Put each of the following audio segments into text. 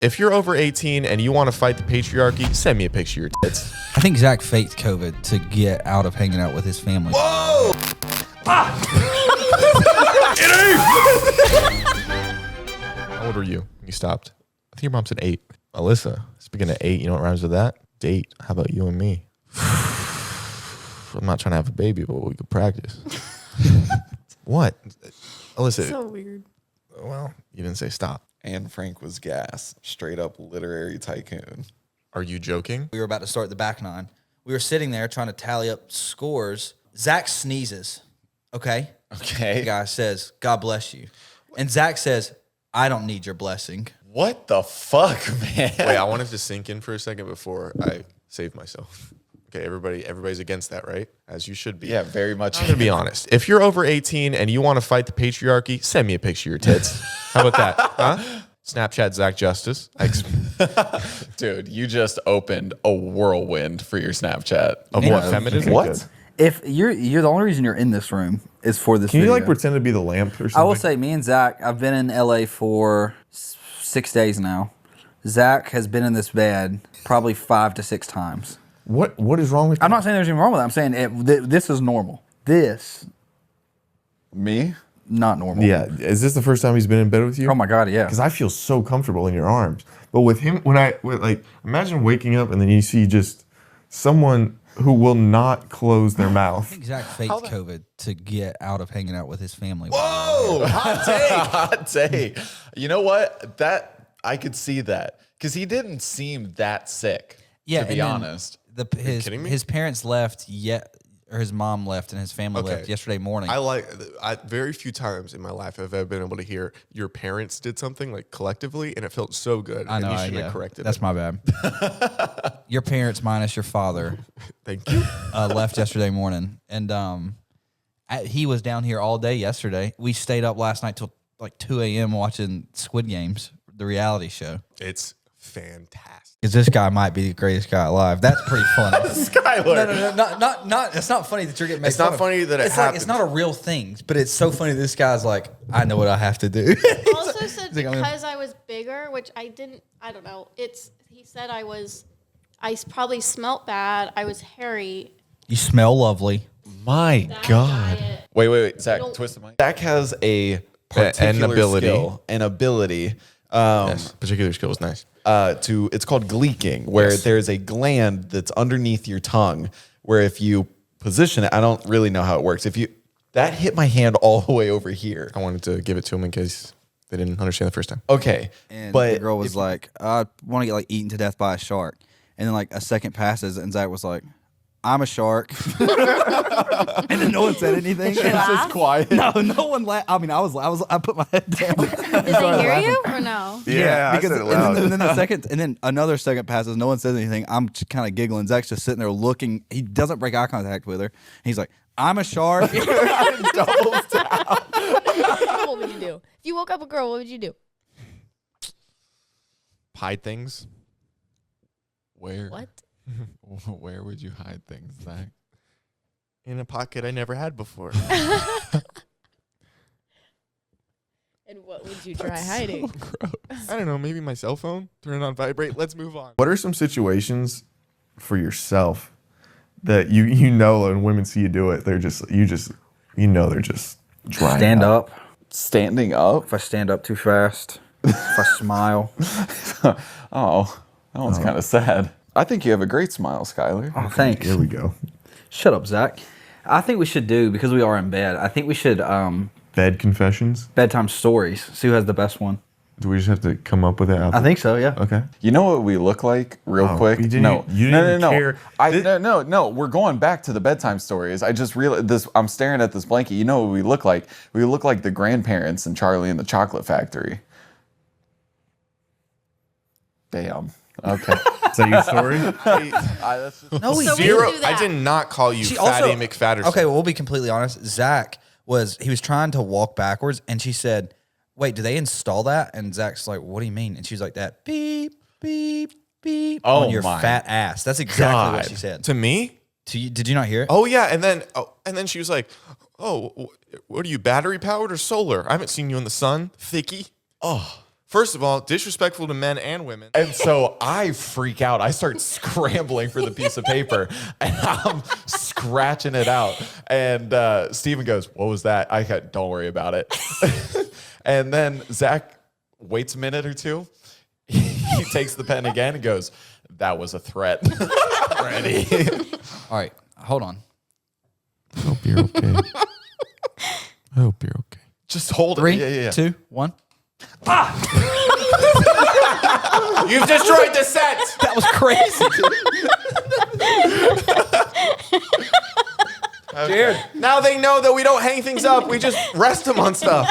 If you're over 18 and you want to fight the patriarchy, send me a picture of your tits. I think Zach faked COVID to get out of hanging out with his family. Whoa! How old were you when you stopped? I think your mom said 8. Alyssa, speaking of 8, you know what rhymes with that? Date. How about you and me? I'm not trying to have a baby, but we could practice. What? Alyssa. So weird. Well, you didn't say stop. And Frank was gas. Straight up literary tycoon. Are you joking? We were about to start the back nine. We were sitting there trying to tally up scores. Zach sneezes. Okay? Okay. The guy says, God bless you. And Zach says, I don't need your blessing. What the fuck, man? Wait, I wanted to sink in for a second before I saved myself. Okay, everybody's against that, right? As you should be. Yeah, very much. I'm going to be honest. If you're over 18 and you want to fight the patriarchy, send me a picture of your tits. How about that? Huh? Snapchat Zach Justice. Dude, you just opened a whirlwind for your Snapchat. Of what? Feminism? What? If you're the only reason you're in this room is for this Can you video. like pretend to be the lamp or something? I will say, me and Zach, I've been in LA for 6 days now. Zach has been in this bed probably 5 to 6 times. What is wrong with I'm not saying there's anything wrong with that. I'm saying this is normal. This, Me? not normal. Yeah, is this the first time he's been in bed with you? Oh my God, yeah. Because I feel so comfortable in your arms. But with him, imagine waking up and then you see just someone who will not close their I mouth. think Zach faked COVID to get out of hanging out with his family. Whoa! Hot take! Hot take. You know what? That I could see that. Because he didn't seem that sick, Yeah, to be honest. kidding me? His parents left or his mom left and his family left yesterday morning. I very few times in my life have I been able to hear your parents did something like collectively, and it felt so good. I know. And you shouldn't have corrected That's it. my bad. Your parents minus your father Thank you. left yesterday morning, and he was down here all day yesterday. We stayed up last night till like 2 a.m. watching Squid Games, the reality show. It's fantastic. Because this guy might be the greatest guy alive. That's pretty funny. Skyler. No, not. It's not funny that you're getting made It's fun not of. funny that it it's like happened. it's not a real thing, but it's so funny. This guy's like, I know what I have to do. Also said like, because I was bigger, which I didn't. I don't know. He said I probably smelt bad. I was hairy. You smell lovely. My That God. diet. Wait. Zach, don't- twist the mic. Zach has a particular ability. skill, an ability. Yes, particular skill is nice. It's called gleeking, where Yes. there's a gland that's underneath your tongue, where if you position it, I don't really know how it works. That hit my hand all the way over here. I wanted to give it to him in case they didn't understand the first time. Okay, And but the girl was like, I want to get like eaten to death by a shark. And then like a second passes and Zach was like, I'm a shark. And then no one said anything. Did you laugh? quiet. No one laughed. I mean, I put my head down. Did they hear you or no? Yeah, I said it loud. And then another second passes. No one says anything. I'm kind of giggling. Zach's just sitting there looking. He doesn't break eye contact with her. He's like, I'm a shark. Doubles down. What would you do? If you woke up a girl, what would you do? Hide things. Where? What? Where would you hide things, Zach? In a pocket I never had before. And what would you try hiding? I don't know, maybe my cell phone? Turn it on vibrate. Let's move on. What are some situations for yourself that you know when women see you do it, they're just drying Stand up. Standing up? If I stand up too fast. If I smile. Oh, that one's kind of sad. I think you have a great smile, Skyler. Oh, thanks. Here we go. Shut up, Zach. I think we should do, because we are in bed, I think we should Bed confessions. bedtime stories. See who has the best one. Do we just have to come up with it? I think so, yeah. Okay. You know what we look like, real Oh, quick? you didn't- No, you no, didn't no, no. care. No. We're going back to the bedtime stories. I just realized this. I'm staring at this blanket. You know what we look like? We look like the grandparents in Charlie and the Chocolate Factory. Damn. Okay. Is that your story? No, we So we Zero. do that. I did not call you She Fatty also- McFatterson. Okay, well, we'll be completely honest. Zach was trying to walk backwards, and she said, "Wait, do they install that?" And Zach's like, "What do you mean?" And she's like, "That beep beep beep Oh on your my fat ass." That's exactly what God. she said. To me? To you, did you not hear it? Oh yeah, and then she was like, "Oh, what are you, battery powered or solar? I haven't seen you in the sun, thicky." Oh, First of all, disrespectful to men and women. And so I freak out. I start scrambling for the piece of paper and I'm scratching it out. And Steven goes, what was that? I go, don't worry about it. And then Zach waits a minute or two. He takes the pen again and goes, that was a threat. Ready. All right, hold on. I hope you're okay. I hope you're okay. Just hold it. 3, Yeah. 2, 1. You've destroyed the set. That was crazy. Jared. Now they know that we don't hang things up. We just rest them on stuff.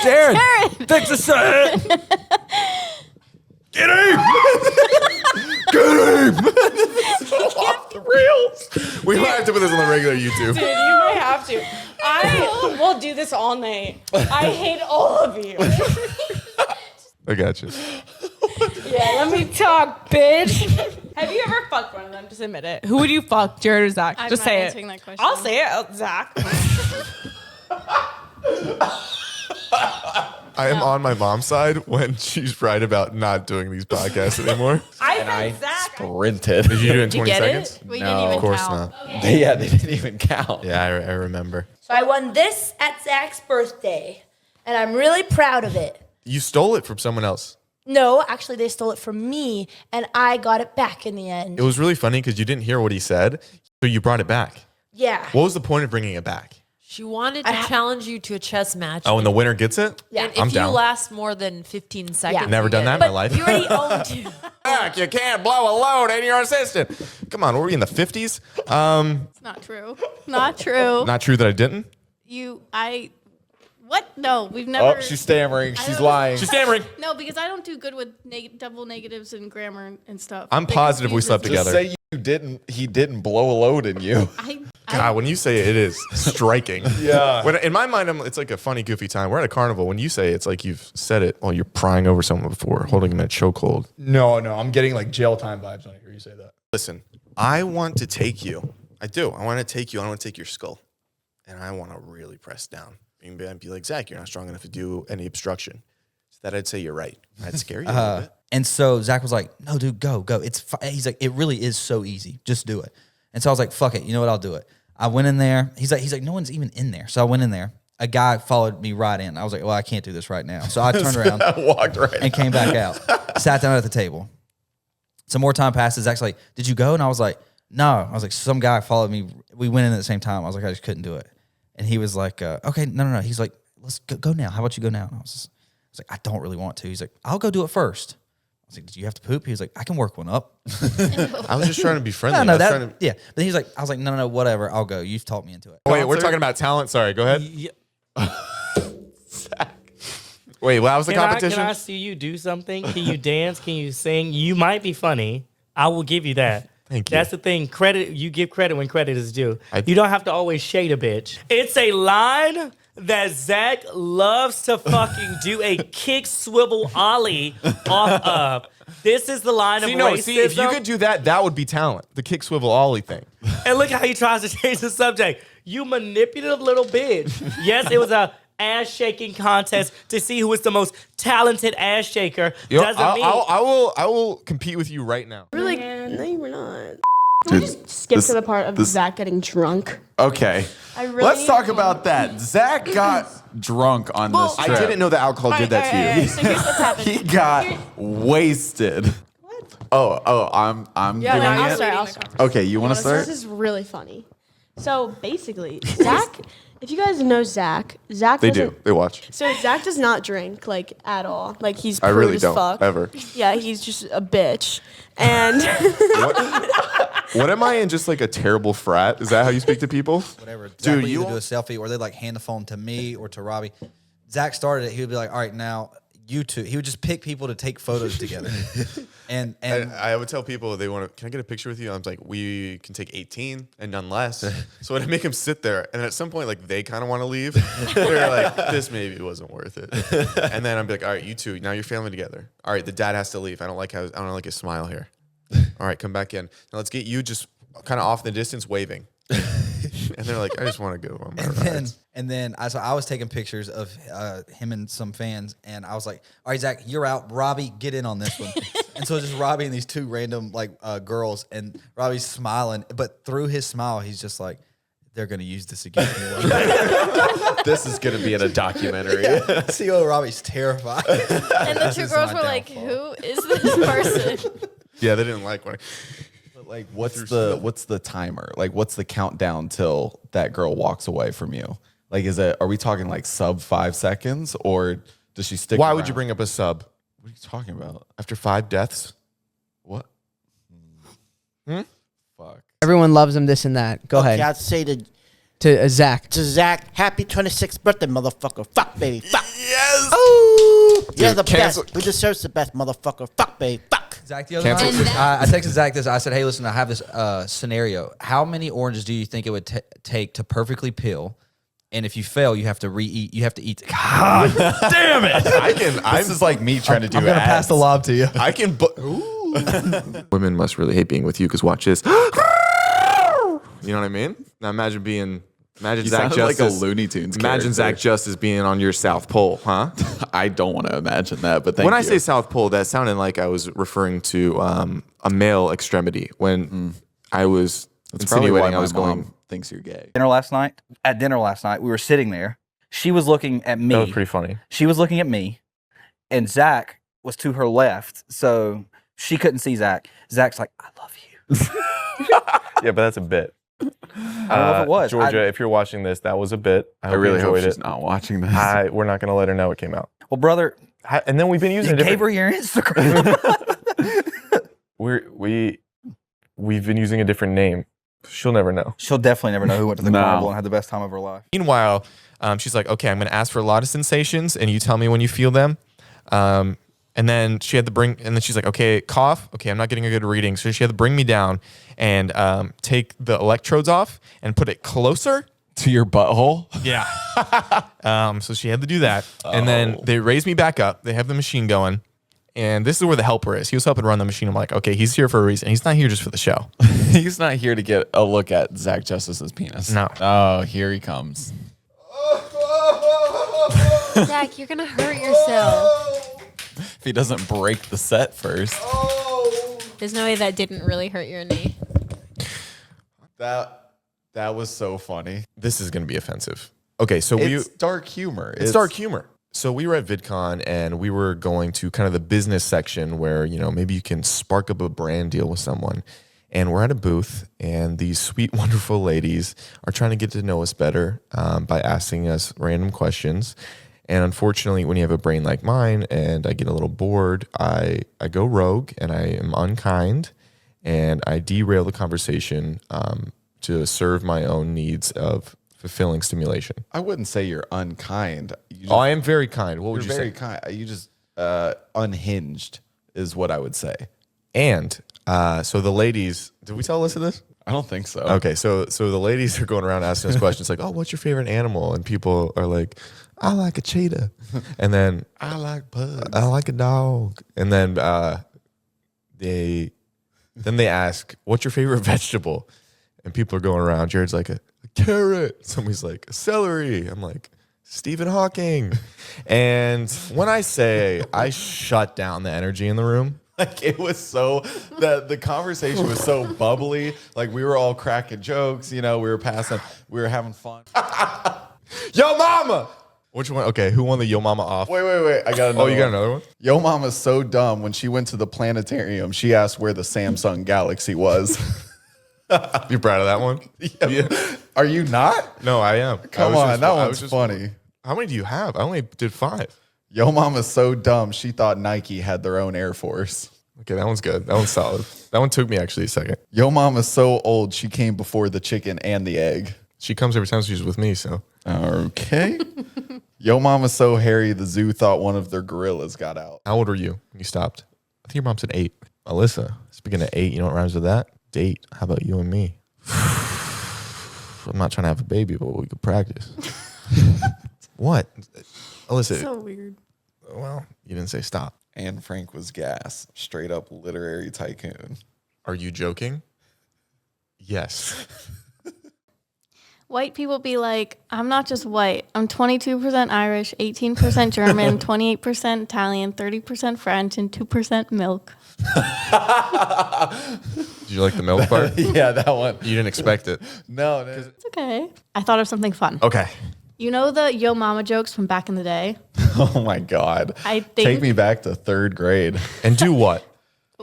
Jared, fix the set. Get him! Get him! So off the rails. We might have to put this on the regular YouTube. Dude, you might have to. I will do this all night. I hate all of you. I got you. Yeah, let me talk, bitch. Have you ever fucked one of them? Just admit it. Who would you fuck, Jared or Zach? I'm Just not say answering it. that question. I'll say it, Zach. I am on my mom's side when she's right about not doing these podcasts anymore. I said Zach. Sprinted. Did you do it in 20 get it? seconds? We No, didn't even Of course count. not. Yeah, they didn't even count. Yeah, I remember. So I won this at Zach's birthday, and I'm really proud of it. You stole it from someone else. No, actually, they stole it from me, and I got it back in the end. It was really funny because you didn't hear what he said, so you brought it back. Yeah. What was the point of bringing it back? She wanted to challenge you to a chess match. Oh, and the winner gets it? Yeah. And if I'm you down. last more than 15 seconds, Never you done get that it. in my life. You already owned it. Zach, you can't blow a load in your assistant. Come on, were we in the 50s? It's not true. Not true. Not true that I didn't. What? No, we've never. Oh, she's stammering. She's don't- lying. She's stammering. No, because I don't do good with double negatives and grammar and stuff. I'm It positive we confuses slept me. together. Just say you didn't. He didn't blow a load in you. God, when you say it is striking. Yeah. When in my mind, it's like a funny, goofy time. We're at a carnival. When you say it's like you've said it while you're prying over someone before, holding him in a chokehold. No, I'm getting like jail time vibes when I hear you say that. Listen, I want to take you. I do. I want to take you. I want to take your skull. And I want to really press down. And be like, Zach, you're not strong enough to do any obstruction. So that I'd say you're right. I'd scare you a little bit. And so Zach was like, no, dude, go. It's he's like, it really is so easy. Just do it. And so I was like, fuck it. You know what? I'll do it. I went in there. He's like, no one's even in there. So I went in there. A guy followed me right in. I was like, well, I can't do this right now. So I turned around I walked right and came back out. Sat down at the table. Some more time passes. Zach's like, did you go? And I was like, no. I was like, some guy followed me. We went in at the same time. I was like, I just couldn't do it. And he was like, okay, no. He's like, let's go now. How about you go now? And I was like, I don't really want to. He's like, I'll go do it first. I was like, did you have to poop? He was like, I can work one up. I was just trying to be friendly. No, I was trying to... yeah. But he's like, I was like, no, whatever. I'll go. You've talked me into it. Wait, we're talking about talent. Sorry, go ahead. Wait, what was the competition? Can I see you do something? Can you dance? Can you sing? You might be funny. I will give you that. Thank you. That's the thing. Credit, you give credit when credit is due. You don't have to always shade a bitch. It's a line that Zach loves to fucking do a kick swivel ollie off of. This is the line of racism. If you could do that, that would be talent. The kick swivel ollie thing. And look how he tries to change the subject. You manipulative little bitch. Yes, it was a ass shaking contest to see who is the most talented ass shaker. I will compete with you right now. Really? No, you were not. Can we just skip to the part of Zach getting drunk? Okay. Let's talk about that. Zach got drunk on this I trip. didn't know that alcohol did that to you. So here's what's happened. He got wasted. What? Oh, I'm Yeah, giving I'll it. start. I'll start. Okay, you want to start? This is really funny. So basically, Zach, if you guys know Zach They doesn't. do. They watch. So Zach does not drink like at all. Like he's I prude really as don't fuck. ever. Yeah, he's just a bitch. And What am I in? Just like a terrible frat? Is that how you speak to people? Whatever. Zach Dude, would you either do a selfie or they'd like hand the phone to me or to Robbie. Zach started it. He would be like, all right, now you two. He would just pick people to take photos together. And I would tell people they want to. Can I get a picture with you? I was like, we can take 18 and none less. So I'd make them sit there, and at some point, like they kind of want to leave. They're like, this maybe wasn't worth it. And then I'd be like, all right, you two, now you're family together. All right, the dad has to leave. I don't like his smile here. All right, come back in. Now let's get you just kind of off in the distance waving. And they're like, I just want to go on my And rides. then I was taking pictures of him and some fans, and I was like, all right, Zach, you're out. Robbie, get in on this one. And so it's just Robbie and these two random girls, and Robbie's smiling, but through his smile, he's just like, they're going to use this again. This is going to be in a documentary. Yeah. CEO Robbie's terrified. And the two girls were like, who is this person? Yeah, they didn't like when Like, what's the timer? Like, what's the countdown till that girl walks away from you? Like, are we talking like sub 5 seconds, or does she stick? Why would you bring up a sub? What are you talking about? After 5 deaths? What? Fuck. Everyone loves him, this and that. Go ahead. I'd say to Zach. To Zach, happy 26th birthday, motherfucker. Fuck, baby. Fuck. Yes. Oh, you're Dude, the cancel- best. We deserve the best, motherfucker. Fuck, baby. Fuck. Zach, the other night, I texted Zach this. I said, hey, listen, I have this scenario. How many oranges do you think it would take to perfectly peel? And if you fail, you have to re-eat. You have to eat. God damn it! This is like me trying to do. I'm gonna pass the lob to you. I can. Women must really hate being with you because watch this. You know what I mean? Now imagine Zach sounded Justice like a Looney Tunes Imagine character. Zach Justice being on your South Pole, huh? I don't want to imagine that, but When I say South Pole, that sounded like I was referring to a male extremity. When I was that's probably why insinuating my I was mom going. thinks you're gay. At dinner last night, we were sitting there. She was looking at me. That was pretty funny. She was looking at me, and Zach was to her left, so she couldn't see Zach. Zach's like, I love you. Yeah, but that's a bit. I don't know if it was. Georgia, if you're watching this, that was a bit. I really hope enjoyed she's it. not watching this. We're not going to let her know it came out. Well, brother, And then we've been using you a gave her different. your Instagram. We've been using a different name. She'll never know. She'll definitely never know who went to the carnival and had the best time of her life. Meanwhile, she's like, okay, I'm going to ask for a lot of sensations, and you tell me when you feel them. And then she had to and then she's like, okay, cough. Okay, I'm not getting a good reading. So she had to bring me down and take the electrodes off and put it closer to your butthole. Yeah. So she had to do that. And then they raised me back up. They have the machine going. And this is where the helper is. He was helping run the machine. I'm like, okay, he's here for a reason. He's not here just for the show. He's not here to get a look at Zach Justice's penis. No. Oh, here he comes. Zach, you're gonna hurt yourself. If he doesn't break the set first. There's no way that didn't really hurt your knee. That was so funny. This is going to be offensive. Okay, so it's dark humor. It's dark humor. So we were at VidCon and we were going to kind of the business section where, maybe you can spark up a brand deal with someone. And we're at a booth and these sweet, wonderful ladies are trying to get to know us better by asking us random questions. And unfortunately, when you have a brain like mine and I get a little bored, I go rogue and I am unkind and I derail the conversation to serve my own needs of fulfilling stimulation. I wouldn't say you're unkind. I am very kind. What would you say? Very kind. You just unhinged is what I would say. And so the ladies, did we tell Alyssa this? I don't think so. Okay, so the ladies are going around asking us questions like, oh, what's your favorite animal? And people are like, I like a cheetah. And then I like bugs. I like a dog. And then they ask, what's your favorite vegetable? And people are going around. Jared's like a carrot. Somebody's like a celery. I'm like, Stephen Hawking. And when I say I shut down the energy in the room, like it was so the conversation was so bubbly. Like we were all cracking jokes, we were having fun. Yo mama. Which one? Okay, who won the Yo Mama off? Wait. I got another Oh, you got another one? Yo Mama's so dumb. When she went to the planetarium, she asked where the Samsung Galaxy was. You proud of that one? Yeah. Are you not? No, I am. Come on, that one's funny. How many do you have? I only did 5. Yo Mama's so dumb. She thought Nike had their own Air Force. Okay, that one's good. That one's solid. That one took me actually a second. Yo Mama's so old. She came before the chicken and the egg. She comes every time she's with me, so. Okay. Yo Mama's so hairy, the zoo thought one of their gorillas got out. How old were you when you stopped? I think your mom said 8. Alyssa, speaking of 8, you know what rhymes with that? Date. How about you and me? I'm not trying to have a baby, but we could practice. What? Alyssa. So weird. Well, you didn't say stop. Anne Frank was gas. Straight up literary tycoon. Are you joking? Yes. White people be like, I'm not just white. I'm 22% Irish, 18% German, 28% Italian, 30% French, and 2% milk. Did you like the milk part? Yeah, that one. You didn't expect it. No. It's okay. I thought of something fun. Okay. You know the Yo Mama jokes from back in the day? Oh my God. I think Take me back to 3rd grade. And do what?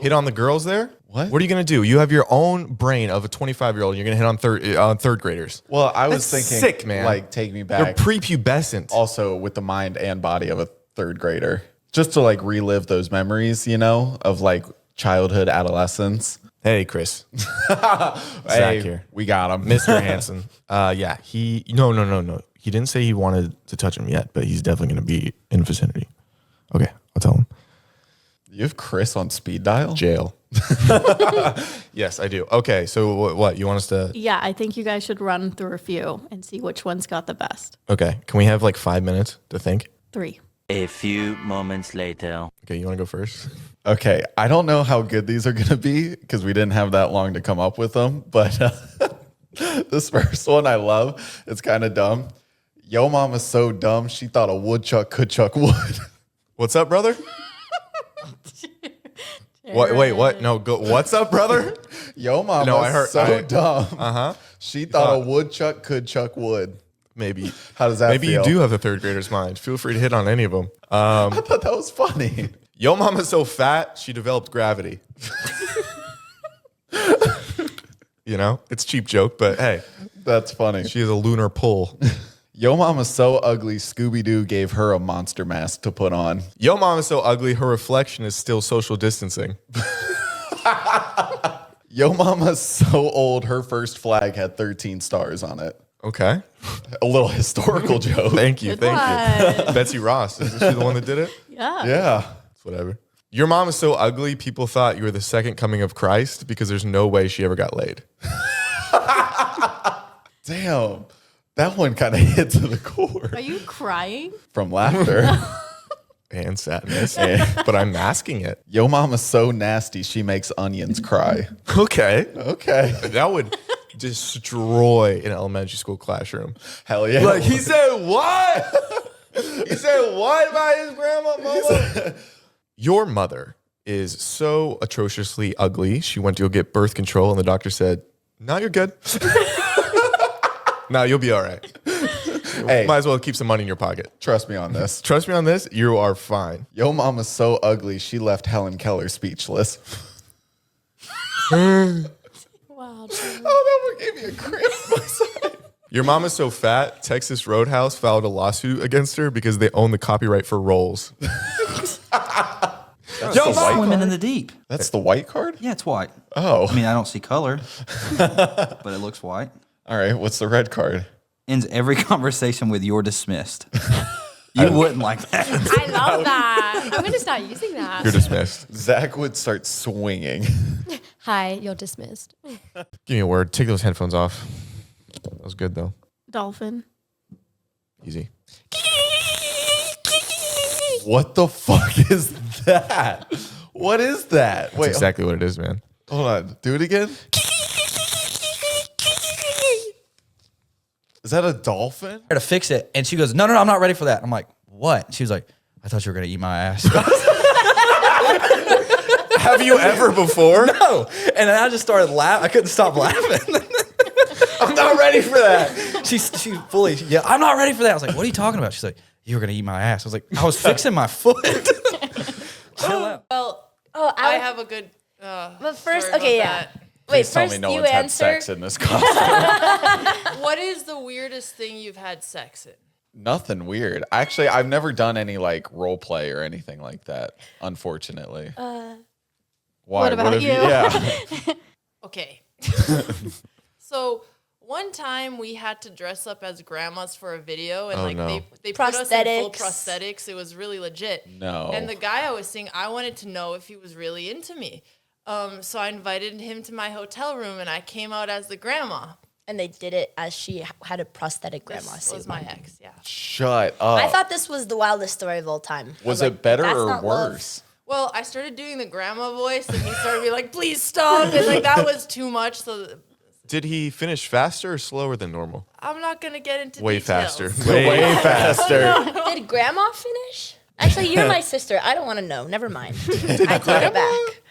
Hit on the girls there? What? What are you going to do? You have your own brain of a 25-year-old. You're going to hit on third graders. Well, I was That's thinking, sick, man. like, take me They're back. prepubescent. Also with the mind and body of a 3rd grader. Just to like relive those memories, of like childhood, adolescence. Hey, Chris. Zach Zach here. We got him. Mr. Hansen. Yeah, no. He didn't say he wanted to touch him yet, but he's definitely going to be in vicinity. Okay, I'll tell him. You have Chris on speed dial? Jail. Yes, I do. Okay, so what? You want us to... Yeah, I think you guys should run through a few and see which one's got the best. Okay, can we have like 5 minutes to think? 3. A few moments later. Okay, you want to go first? Okay, I don't know how good these are going to be because we didn't have that long to come up with them, but this first one I love. It's kind of dumb. Yo mama's so dumb, she thought a woodchuck could chuck wood. What's up, brother? What? Wait, what? No, go. What's up, brother? Yo mama's dumb. Uh-huh. She thought a woodchuck could chuck wood. Maybe. How does that Maybe feel? you do have a 3rd grader's mind. Feel free to hit on any of them. I thought that was funny. Yo mama's so fat, she developed gravity. It's a cheap joke, but hey. That's funny. She has a lunar pull. Yo mama's so ugly, Scooby-Doo gave her a monster mask to put on. Yo mama's so ugly, her reflection is still social distancing. Yo mama's so old, her first flag had 13 stars on it. Okay. A little historical joke. Thank you. Good Thank you. one. Betsy Ross. Is she the one that did it? Yeah. Yeah. It's whatever. Your mom is so ugly, people thought you were the second coming of Christ because there's no way she ever got laid. Damn. That one kind of hit to the core. Are you crying? From laughter. And sadness. But I'm masking it. Yo mama's so nasty, she makes onions cry. Okay. That would destroy an elementary school classroom. Hell yeah. Like, he said what? He said what about his grandma, mama? Your mother is so atrociously ugly. She went to go get birth control, and the doctor said, "No, you're good. No, you'll be all right. Hey, might as well keep some money in your pocket. Trust me on this. Trust me on this. You are fine." Yo mama's so ugly, she left Helen Keller speechless. Wow. Oh, that one gave me a cramp. Your mom is so fat, Texas Roadhouse filed a lawsuit against her because they own the copyright for rolls. Yo, swimming in the deep. That's the white card? Yeah, it's white. Oh. I mean, I don't see color, but it looks white. All right, what's the red card? Ends every conversation with "you're dismissed." You wouldn't like that. I love that. I'm going to start using that. You're dismissed. Zach would start swinging. Hi, you're dismissed. Give me a word. Take those headphones off. That was good, though. Dolphin. Easy. What the fuck is that? What is that? That's exactly what it is, man. Hold on. Do it again. Is that a dolphin? To fix it, and she goes, "No, I'm not ready for that." I'm like, "What?" She was like, "I thought you were gonna eat my ass." Have you ever before? No. And then I just started laughing. I couldn't stop laughing. I'm not ready for that. She fully, yeah, I'm not ready for that. I was like, "What are you talking about?" She's like, "You were gonna eat my ass." I was like, "I was fixing my foot." Chill out. Well, I have a good. but first, story okay, about yeah. that. Wait, Please tell first me no you one's had answer. sex in this costume. What is the weirdest thing you've had sex in? Nothing weird. Actually, I've never done any like role play or anything like that, unfortunately. Why? What about have you? Yeah. Okay. So one time we had to dress up as grandmas for a video, and they put us in full prosthetics. It was really legit. No. And the guy I was seeing, I wanted to know if he was really into me. So I invited him to my hotel room, and I came out as the grandma. And they did it as she had a prosthetic grandma This suit. was my ex, yeah. Shut up. I thought this was the wildest story of all time. Was I it like, better that's or not love. worse? Well, I started doing the grandma voice, and he started being like, "Please stop!" And like that was too much. So Did he finish faster or slower than normal? I'm not gonna get into Way details. faster. Way faster. Did Grandma finish? Actually, you're my sister. I don't want to know. Never mind. I take it back.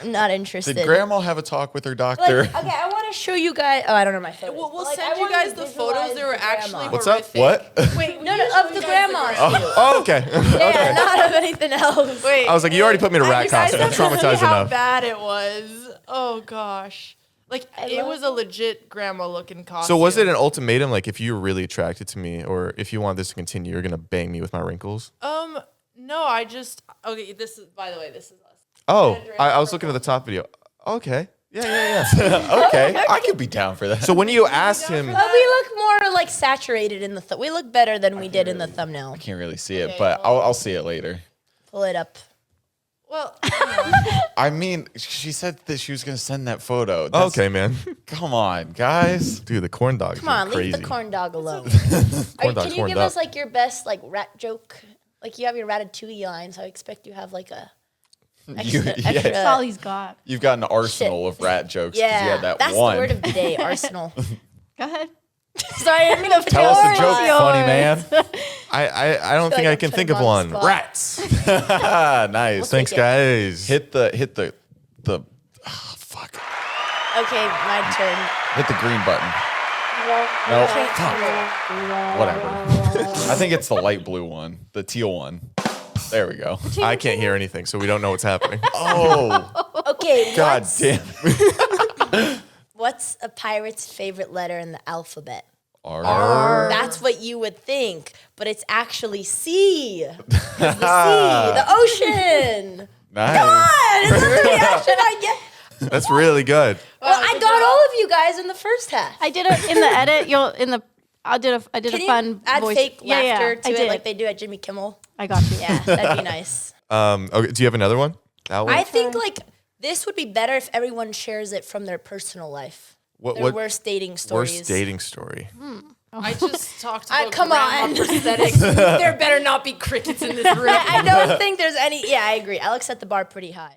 I'm not interested. Did Grandma have a talk with her doctor? Like, okay, I want to show you guys. Oh, I don't know my photos. We'll Like, send I you guys wanna the photos. They were visualize the actually grandma. What's up? horrific. What? Wait, no, of the grandmas. Oh, okay. Yeah, not of anything else. Wait, I was like, you already put me in a rat you guys costume. I'm have to see traumatized how enough. bad it was. Oh gosh. Like it was a legit grandma looking costume. So was it an ultimatum? Like, if you're really attracted to me, or if you want this to continue, you're gonna bang me with my wrinkles? No, I just this is, by the way, this is us. Oh, I was looking at the top video. Okay. Yeah. Okay, I could be down for that. So when you asked him, But we look more like saturated in the. We look better than we did in the thumbnail. I can't really see it, but I'll see it later. Pull it up. Well, I mean, she said that she was gonna send that photo. okay, man. Come on, guys. Dude, the corn dogs. Come on, crazy. leave the corn dog alone. Corn dogs Can you horned give up. us like your best like rat joke? Like you have your Ratatouille line, so I expect you have like a extra. That's all he's got. You've got an arsenal of rat jokes. 'Cause you Yeah, had that that's one. the word of the day. Arsenal. Go ahead. Sorry, I mean, Tell us a joke, funny man. I don't feel think like I I'm can putting think him of on the one. spot. Rats. Nice. Thanks, take it. guys. Hit the. Fuck. Okay, my turn. Hit the green button. No. Fuck. Whatever. I think it's the light blue one, the teal one. There we go. I can't hear anything, so we don't know what's happening. Oh. Okay, God damn. what's a pirate's favorite letter in the alphabet? R. That's what you would think, but it's actually C. 'Cause the sea, the ocean. Nice. Come on, is that the reaction I get? That's really good. Well, I got all of you guys in the first half. I did it in the edit. I did Can a you fun add voice. fake Yeah, laughter I to it did. like they do at Jimmy Kimmel? I got you. Yeah, that'd be nice. Okay, do you have another one? That one? I think like this would be better if everyone shares it from their personal life. Their worst dating stories. Worst dating story. I just talked about come grandma on. prosthetics. There better not be crickets in this room. I don't think there's any. Yeah, I agree. Alex set the bar pretty high.